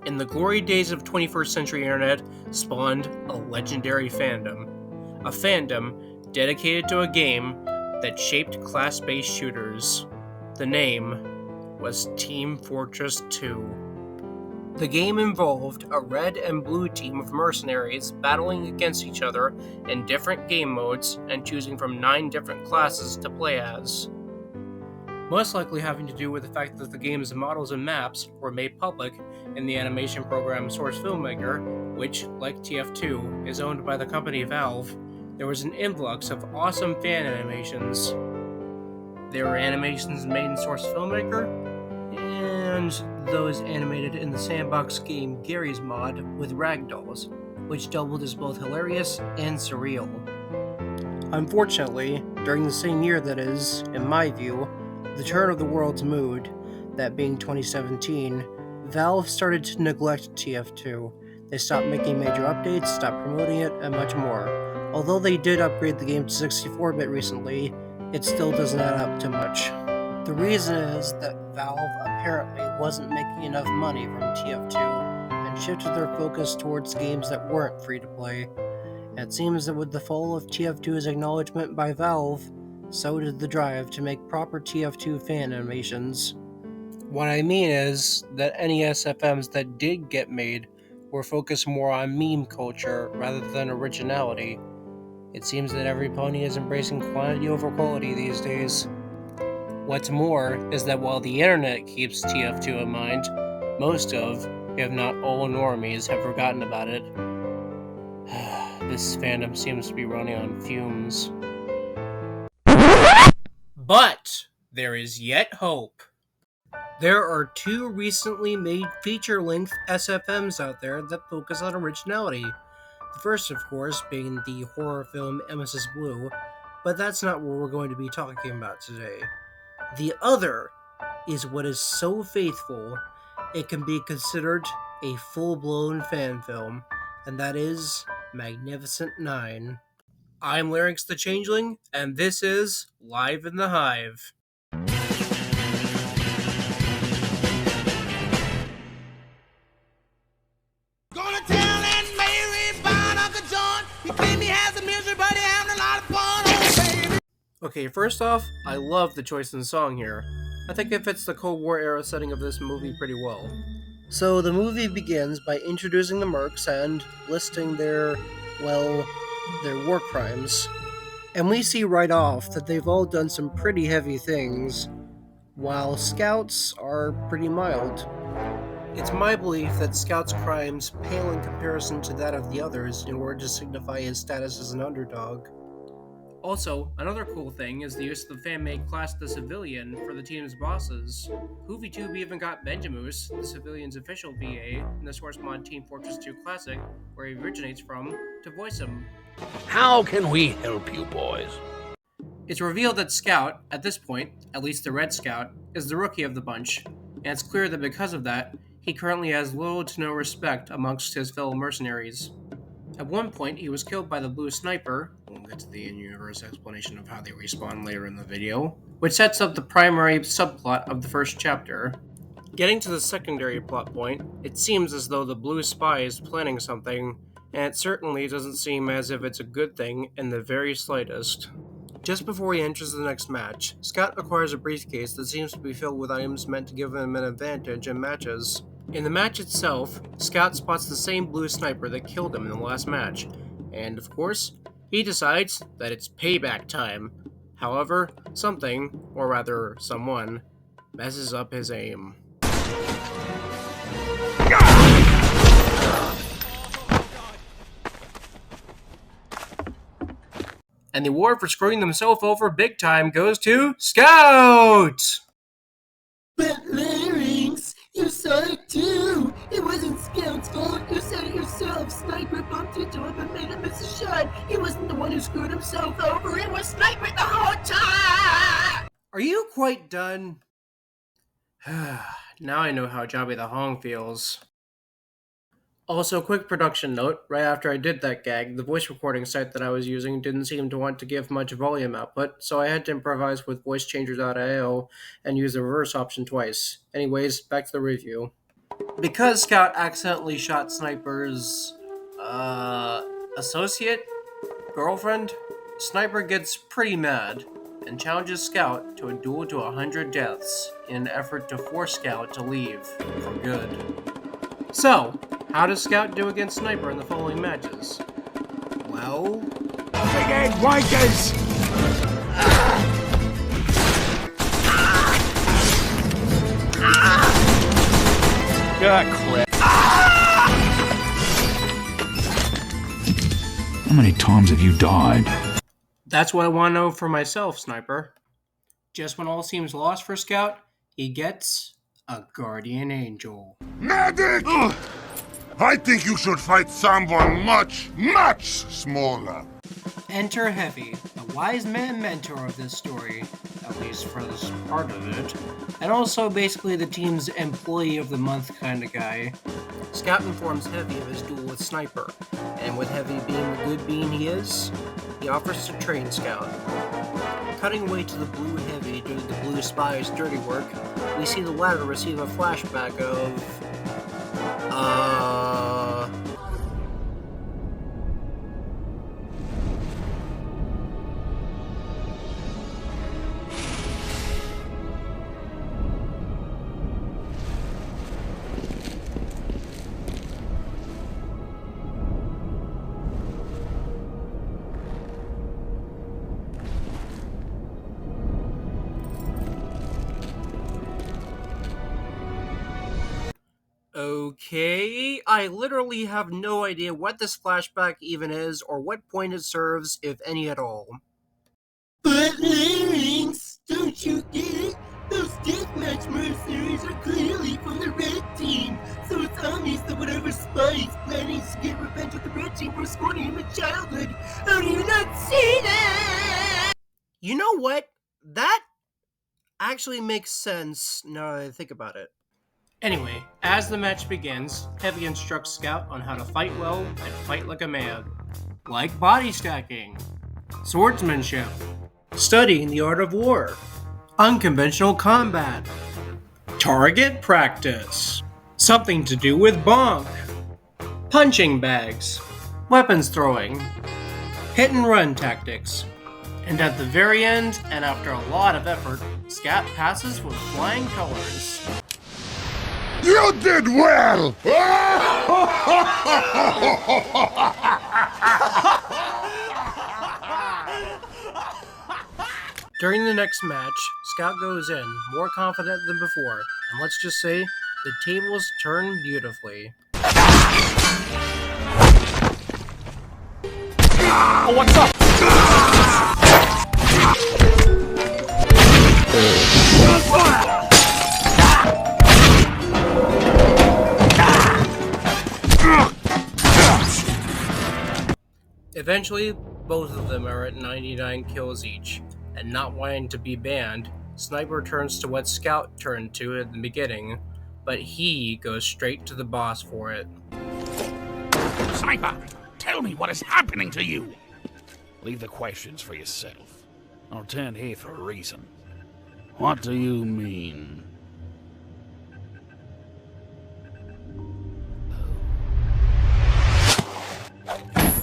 In the glory days of 21st century internet spawned a legendary fandom. A fandom dedicated to a game that shaped class-based shooters. The name was Team Fortress 2. The game involved a red and blue team of mercenaries battling against each other in different game modes and choosing from 9 different classes to play as. Most likely having to do with the fact that the game's models and maps were made public in the animation program Source Filmmaker, which, like TF2, is owned by the company Valve. There was an influx of awesome fan animations. There were animations made in Source Filmmaker, and those animated in the sandbox game Gary's Mod with ragdolls, which doubled as both hilarious and surreal. Unfortunately, during the same year that is, in my view, the turn of the world's mood, that being 2017, Valve started to neglect TF2. They stopped making major updates, stopped promoting it, and much more. Although they did upgrade the game to 64-bit recently, it still doesn't add up to much. The reason is that Valve apparently wasn't making enough money from TF2 and shifted their focus towards games that weren't free to play. It seems that with the fall of TF2's acknowledgement by Valve, so did the drive to make proper TF2 fan animations. What I mean is that any SFMs that did get made were focused more on meme culture rather than originality. It seems that every pony is embracing quantity over quality these days. What's more is that while the internet keeps TF2 in mind, most of, if not all normies, have forgotten about it. This fandom seems to be running on fumes. But there is yet hope. There are 2 recently made feature-length SFMs out there that focus on originality. The first, of course, being the horror film Emesis Blue, but that's not what we're going to be talking about today. The other is what is so faithful, it can be considered a full-blown fan film, and that is Magnificent 9. I'm Larynx the Changeling, and this is Live in the Hive. Gonna tell Aunt Mary about Uncle John. He claimed he has a misery, but he having a lot of fun, oh baby. Okay, first off, I love the choice in the song here. I think it fits the Cold War era setting of this movie pretty well. So the movie begins by introducing the Mercs and listing their war crimes. And we see right off that they've all done some pretty heavy things, while Scout's are pretty mild. It's my belief that Scout's crimes pale in comparison to that of the others in order to signify his status as an underdog. Also, another cool thing is the use of the fan-made class The Civilian for the team's bosses. HoovieTube even got Benjamoose, the Civilian's official VA, in the Source Mod Team Fortress 2 Classic, where he originates from, to voice him. How can we help you, boys? It's revealed that Scout, at this point, at least the Red Scout, is the rookie of the bunch, and it's clear that because of that, he currently has little to no respect amongst his fellow mercenaries. At one point, he was killed by the Blue Sniper. We'll get to the in-universe explanation of how they respawn later in the video, which sets up the primary subplot of the first chapter. Getting to the secondary plot point, it seems as though the Blue Spy is planning something, and it certainly doesn't seem as if it's a good thing in the very slightest. Just before he enters the next match, Scott acquires a briefcase that seems to be filled with items meant to give him an advantage in matches. In the match itself, Scott spots the same Blue Sniper that killed him in the last match, and of course, he decides that it's payback time. However, something, or rather someone, messes up his aim. And the award for screwing themselves over big time goes to Scout! But Larynx, you saw it too. It wasn't Scout's fault. You said it yourself. Sniper bumped into him and made him miss a shot. He wasn't the one who screwed himself over. It was Sniper the whole time! Are you quite done? Now I know how Jobby the Hong feels. Also, quick production note, right after I did that gag, the voice recording site that I was using didn't seem to want to give much volume output, so I had to improvise with voicechanger.io and use the reverse option twice. Anyways, back to the review. Because Scout accidentally shot Sniper's associate, girlfriend, Sniper gets pretty mad and challenges Scout to a duel to 100 deaths in an effort to force Scout to leave for good. So, how does Scout do against Sniper in the following matches? Well, Big egg wankers! Crap. How many times have you died? that's what I want to know for myself, Sniper. Just when all seems lost for Scout, he gets a guardian angel. Medic! I think you should fight someone much, much smaller. Enter Heavy, the wise man mentor of this story, at least for this part of it, and also basically the team's employee of the month kind of guy. Scout informs Heavy of his duel with Sniper, and with Heavy being the good bean he is, he offers to train Scout. Cutting away to the blue Heavy doing the blue spy's dirty work, we see the latter receive a flashback of... Okay, I literally have no idea what this flashback even is or what point it serves, if any at all. But Larynx, don't you get it? Those deathmatch mercenaries are clearly from the red team, so it's obvious that whatever spy is planning to get revenge of the red team for scorning him in childhood. How do you not see that? You know what? That actually makes sense now that I think about it. Anyway, as the match begins, Heavy instructs Scout on how to fight well and fight like a man. Like body stacking, swordsmanship, studying the art of war, unconventional combat, target practice, something to do with bonk, punching bags, weapons throwing, hit and run tactics. And at the very end, and after a lot of effort, Scout passes with flying colors. You did well! During the next match, Scout goes in, more confident than before, and let's just say, the tables turn beautifully. What's up? Eventually, both of them are at 99 kills each, and not wanting to be banned, Sniper turns to what Scout turned to at the beginning, but he goes straight to the boss for it. Sniper, tell me what is happening to you. Leave the questions for yourself. I returned here for a reason. What do you mean?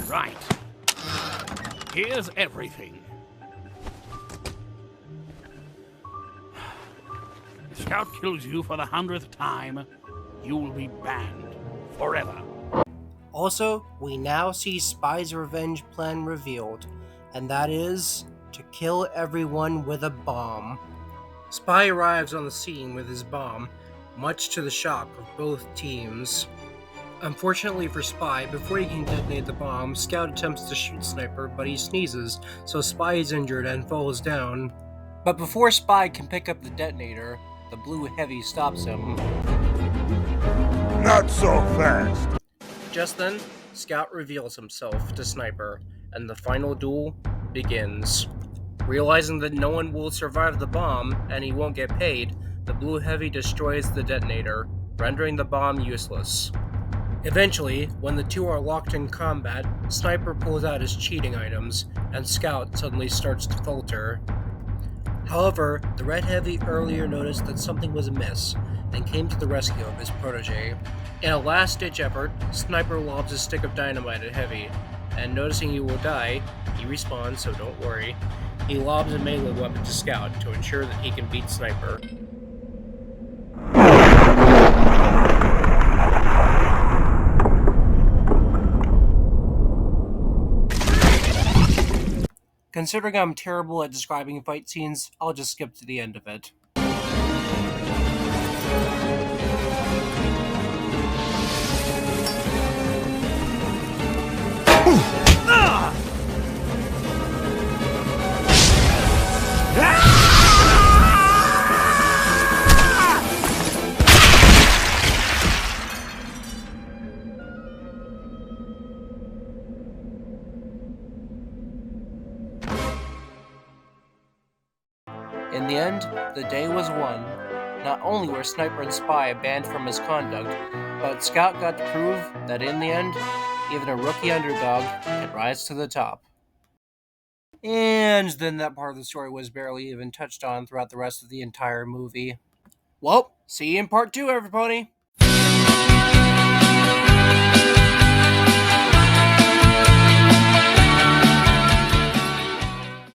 Right. Here's everything. If Scout kills you for the 100th time, you will be banned forever. Also, we now see Spy's revenge plan revealed, and that is to kill everyone with a bomb. Spy arrives on the scene with his bomb, much to the shock of both teams. Unfortunately for Spy, before he can detonate the bomb, Scout attempts to shoot Sniper, but he sneezes, so Spy is injured and falls down. But before Spy can pick up the detonator, the blue Heavy stops him. Not so fast. Just then, Scout reveals himself to Sniper, and the final duel begins. Realizing that no one will survive the bomb, and he won't get paid, the blue Heavy destroys the detonator, rendering the bomb useless. Eventually, when the two are locked in combat, Sniper pulls out his cheating items, and Scout suddenly starts to falter. However, the Red Heavy earlier noticed that something was amiss and came to the rescue of his protege. In a last-ditch effort, Sniper lobs a stick of dynamite at Heavy, and noticing he will die, he respawns, so don't worry. He lobs a melee weapon to Scout to ensure that he can beat Sniper. Considering I'm terrible at describing fight scenes, I'll just skip to the end of it. In the end, the day was won. Not only were Sniper and Spy banned for misconduct, but Scout got to prove that in the end, even a rookie underdog can rise to the top. And then that part of the story was barely even touched on throughout the rest of the entire movie. Well, see you in part 2, everybody!